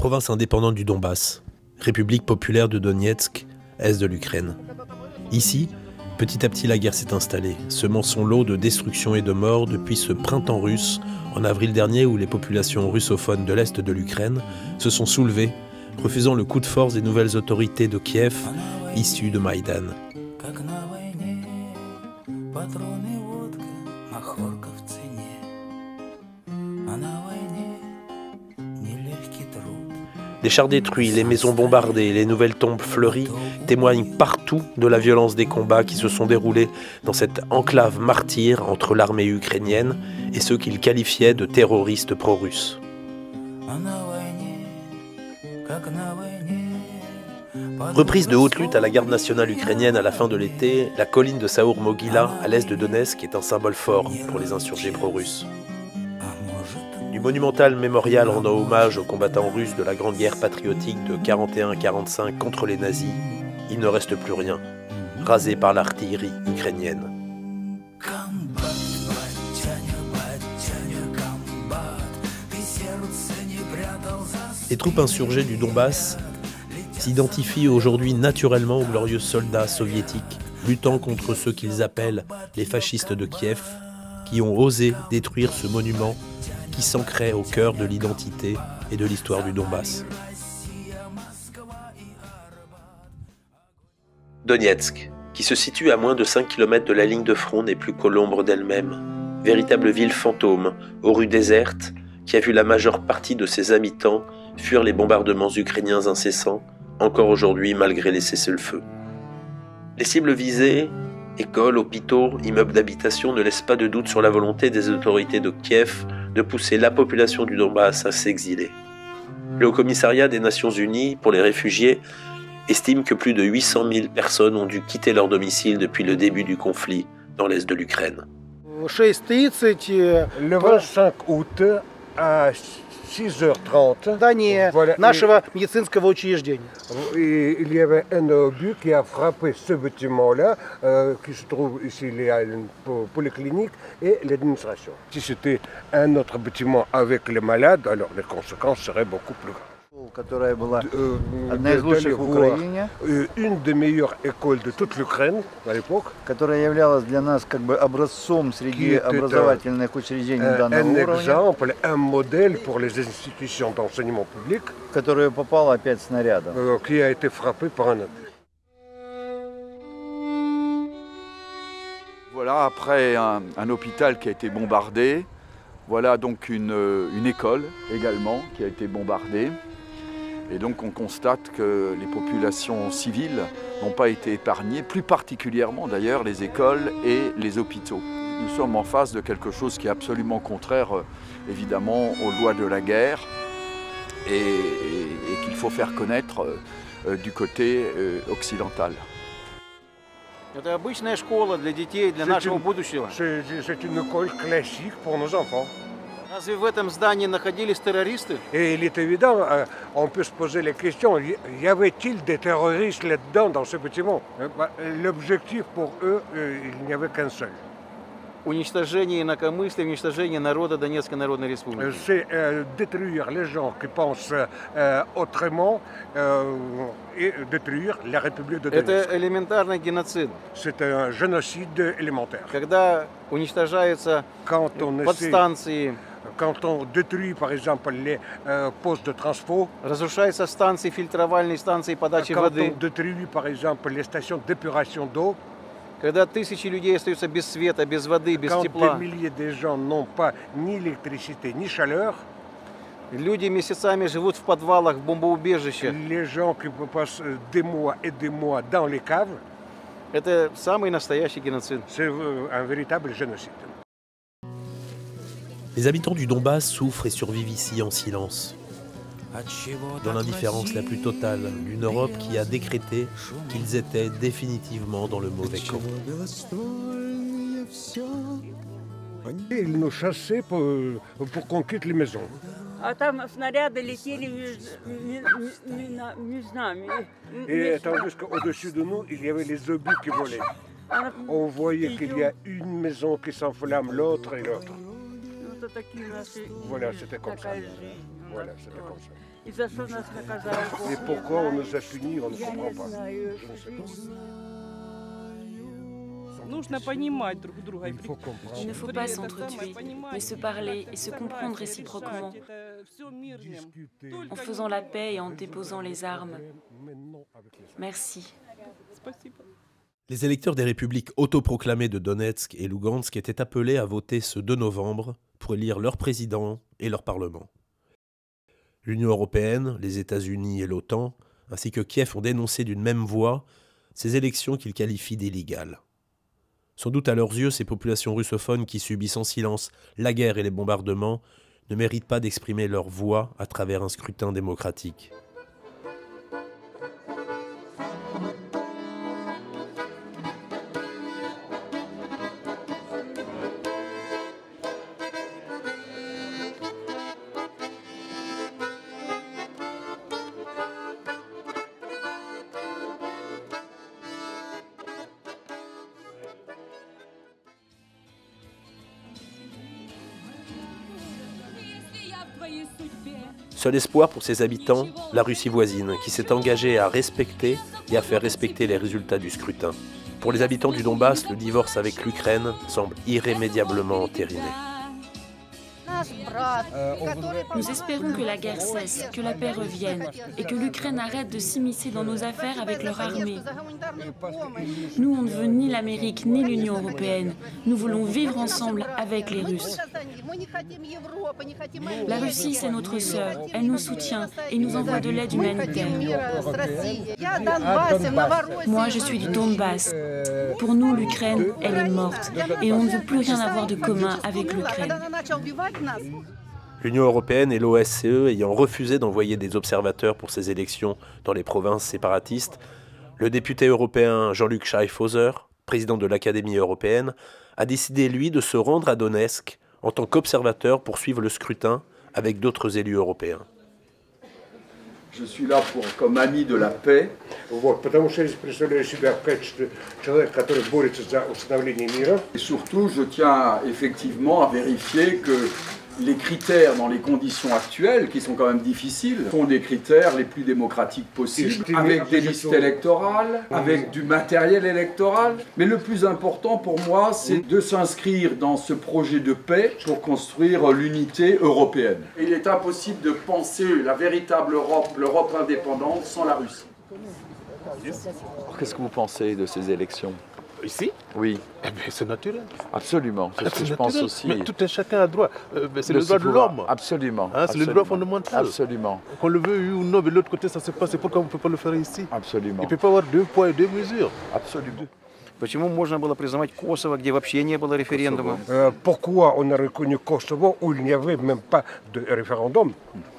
province indépendante du Donbass, République populaire de Donetsk, est de l'Ukraine. Ici, petit à petit la guerre s'est installée, semant son lot de destruction et de morts depuis ce printemps russe, en avril dernier où les populations russophones de l'Est de l'Ukraine se sont soulevées, refusant le coup de force des nouvelles autorités de Kiev, issues de Maïdan. Les chars détruits, les maisons bombardées, les nouvelles tombes fleuries témoignent partout de la violence des combats qui se sont déroulés dans cette enclave martyre entre l'armée ukrainienne et ceux qu'ils qualifiaient de terroristes pro-russes. Reprise de haute lutte à la garde nationale ukrainienne à la fin de l'été, la colline de Saour-Mogyla, à l'est de Donetsk, est un symbole fort pour les insurgés pro-russes. Du monumental mémorial rendant hommage aux combattants russes de la Grande Guerre patriotique de 41-45 contre les nazis, il ne reste plus rien, rasé par l'artillerie ukrainienne. Les troupes insurgées du Donbass s'identifient aujourd'hui naturellement aux glorieux soldats soviétiques luttant contre ceux qu'ils appellent les fascistes de Kiev, qui ont osé détruire ce monument qui s'ancrait au cœur de l'identité et de l'histoire du Donbass. Donetsk, qui se situe à moins de 5 km de la ligne de front, n'est plus qu'au l'ombre d'elle-même. Véritable ville fantôme, aux rues désertes, qui a vu la majeure partie de ses habitants fuir les bombardements ukrainiens incessants, encore aujourd'hui malgré les cessez-le-feu. Les cibles visées, écoles, hôpitaux, immeubles d'habitation, ne laissent pas de doute sur la volonté des autorités de Kiev de pousser la population du Donbass à s'exiler. Le Haut-Commissariat des Nations Unies pour les réfugiés estime que plus de 800 000 personnes ont dû quitter leur domicile depuis le début du conflit dans l'est de l'Ukraine. Le 25 août à 6h30, voilà, il y avait un obus qui a frappé ce bâtiment-là, qui se trouve ici, la polyclinique et l'administration. Si c'était un autre bâtiment avec les malades, alors les conséquences seraient beaucoup plus graves. Une des meilleures écoles de toute l'Ukraine à l'époque, un exemple, un modèle pour les institutions d'enseignement public, qui a été frappé par un obus. Voilà, après un hôpital qui a été bombardé, voilà donc une école également qui a été bombardée. Et donc on constate que les populations civiles n'ont pas été épargnées, plus particulièrement d'ailleurs les écoles et les hôpitaux. Nous sommes en face de quelque chose qui est absolument contraire évidemment aux lois de la guerre et qu'il faut faire connaître du côté occidental. C'est une école classique pour nos enfants. Et il est évident, on peut se poser la question, y avait-il des terroristes là-dedans, dans ce bâtiment? L'objectif pour eux, il n'y avait qu'un seul. C'est détruire les gens qui pensent autrement et détruire la République de Donetsk. C'est un génocide élémentaire. Quand on détruit par exemple les postes de transport, quand on détruit par exemple les stations d'épuration d'eau, quand des milliers de gens n'ont pas ni électricité ni chaleur, les gens qui passent des mois et des mois dans les caves, c'est un véritable génocide. Les habitants du Donbass souffrent et survivent ici en silence, dans l'indifférence la plus totale d'une Europe qui a décrété qu'ils étaient définitivement dans le mauvais camp. Ils nous chassaient pour qu'on quitte les maisons. Et tandis qu'au-dessus de nous, il y avait les obus qui volaient. On voyait qu'il y a une maison qui s'enflamme, l'autre et l'autre. Voilà, c'était comme ça. Voilà, c'était comme ça. Et pourquoi on nous a punis, on ne comprend pas. Je ne sais pas. Il faut comprendre. Il ne faut pas s'entretuer, mais se parler et se comprendre réciproquement, en faisant la paix et en déposant les armes. Merci. Les électeurs des républiques autoproclamées de Donetsk et Lugansk étaient appelés à voter ce 2 novembre pour élire leur président et leur parlement. L'Union européenne, les États-Unis et l'OTAN, ainsi que Kiev ont dénoncé d'une même voix ces élections qu'ils qualifient d'illégales. Sans doute à leurs yeux, ces populations russophones qui subissent en silence la guerre et les bombardements ne méritent pas d'exprimer leur voix à travers un scrutin démocratique. Seul espoir pour ses habitants, la Russie voisine, qui s'est engagée à respecter et à faire respecter les résultats du scrutin. Pour les habitants du Donbass, le divorce avec l'Ukraine semble irrémédiablement entériné. Nous espérons que la guerre cesse, que la paix revienne et que l'Ukraine arrête de s'immiscer dans nos affaires avec leur armée. Nous, on ne veut ni l'Amérique ni l'Union européenne. Nous voulons vivre ensemble avec les Russes. La Russie, c'est notre sœur. Elle nous soutient et nous envoie de l'aide humanitaire. Moi, je suis du Donbass. Pour nous, l'Ukraine, elle est morte. Et on ne veut plus rien avoir de commun avec l'Ukraine. L'Union européenne et l'OSCE ayant refusé d'envoyer des observateurs pour ces élections dans les provinces séparatistes, le député européen Jean-Luc Schaffhauser, président de l'Académie européenne, a décidé, lui, de se rendre à Donetsk en tant qu'observateur pour suivre le scrutin avec d'autres élus européens. Je suis là comme ami de la paix. Et surtout, je tiens effectivement à vérifier que les critères dans les conditions actuelles, qui sont quand même difficiles, sont des critères les plus démocratiques possibles, avec des listes électorales, avec du matériel électoral. Mais le plus important pour moi, c'est de s'inscrire dans ce projet de paix pour construire l'unité européenne. Il est impossible de penser la véritable Europe, l'Europe indépendante, sans la Russie. Qu'est-ce que vous pensez de ces élections ? Ici? Oui. Eh bien, c'est naturel. Absolument, c'est ce que je pense aussi. Mais tout un chacun a droit. C'est le droit de l'homme. Absolument. Hein, c'est le droit fondamental. Absolument. Qu'on le veuille ou non, mais de l'autre côté, ça se passe. C'est pourquoi on ne peut pas le faire ici. Absolument. Il ne peut pas y avoir 2 poids et 2 mesures. Absolument. Почему можно было признавать Косово, где вообще не было референдума? Pourquoi on a reconnu Kosovo où il n'y avait même pas de référendum?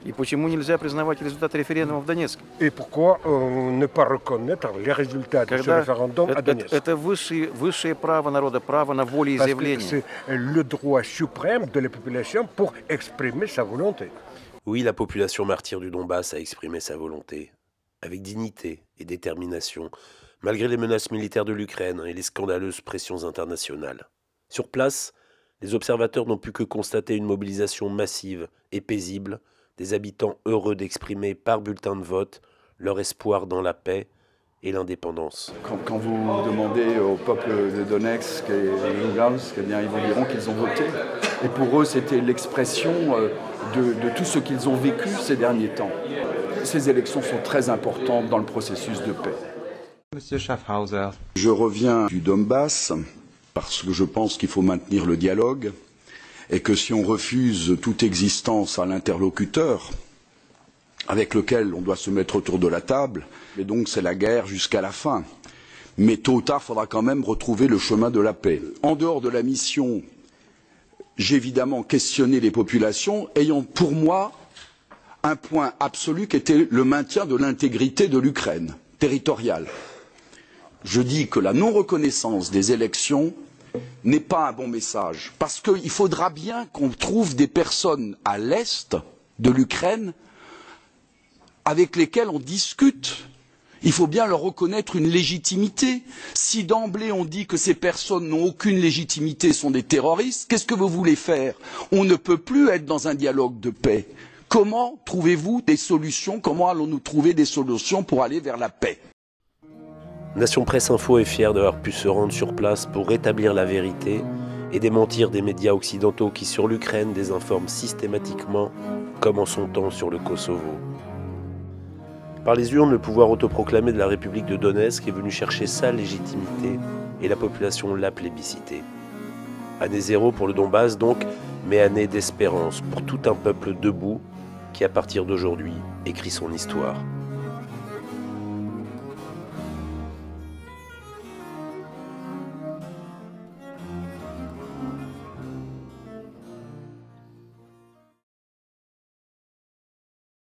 И почему нельзя признавать результаты референдума в Донецке? Et pourquoi ne pas reconnaître les résultats de ce référendum à Donetsk? Это высшее право народа, право на волеизъявление. C'est le droit suprême de la population pour exprimer sa volonté. Oui, la population martyre du Donbass a exprimé sa volonté, avec dignité et détermination, malgré les menaces militaires de l'Ukraine et les scandaleuses pressions internationales. Sur place, les observateurs n'ont pu que constater une mobilisation massive et paisible des habitants heureux d'exprimer par bulletin de vote leur espoir dans la paix et l'indépendance. Quand vous demandez au peuple de Donetsk et de Lugansk, eh bien, ils vous diront qu'ils ont voté. Et pour eux, c'était l'expression de tout ce qu'ils ont vécu ces derniers temps. Ces élections sont très importantes dans le processus de paix. Monsieur Schaffhauser. Je reviens du Donbass parce que je pense qu'il faut maintenir le dialogue et que si on refuse toute existence à l'interlocuteur avec lequel on doit se mettre autour de la table, et donc c'est la guerre jusqu'à la fin. Mais tôt ou tard, il faudra quand même retrouver le chemin de la paix. En dehors de la mission, j'ai évidemment questionné les populations ayant pour moi un point absolu qui était le maintien de l'intégrité de l'Ukraine territoriale. Je dis que la non-reconnaissance des élections n'est pas un bon message, parce qu'il faudra bien qu'on trouve des personnes à l'est de l'Ukraine avec lesquelles on discute. Il faut bien leur reconnaître une légitimité. Si d'emblée on dit que ces personnes n'ont aucune légitimité, sont des terroristes, qu'est-ce que vous voulez faire? On ne peut plus être dans un dialogue de paix. Comment trouvez-vous des solutions? Comment allons-nous trouver des solutions pour aller vers la paix? Nation Presse Info est fière d'avoir pu se rendre sur place pour rétablir la vérité et démentir des médias occidentaux qui, sur l'Ukraine, désinforment systématiquement, comme en son temps sur le Kosovo. Par les urnes, le pouvoir autoproclamé de la République de Donetsk est venu chercher sa légitimité et la population l'a plébiscité. Année zéro pour le Donbass donc, mais année d'espérance pour tout un peuple debout qui, à partir d'aujourd'hui, écrit son histoire.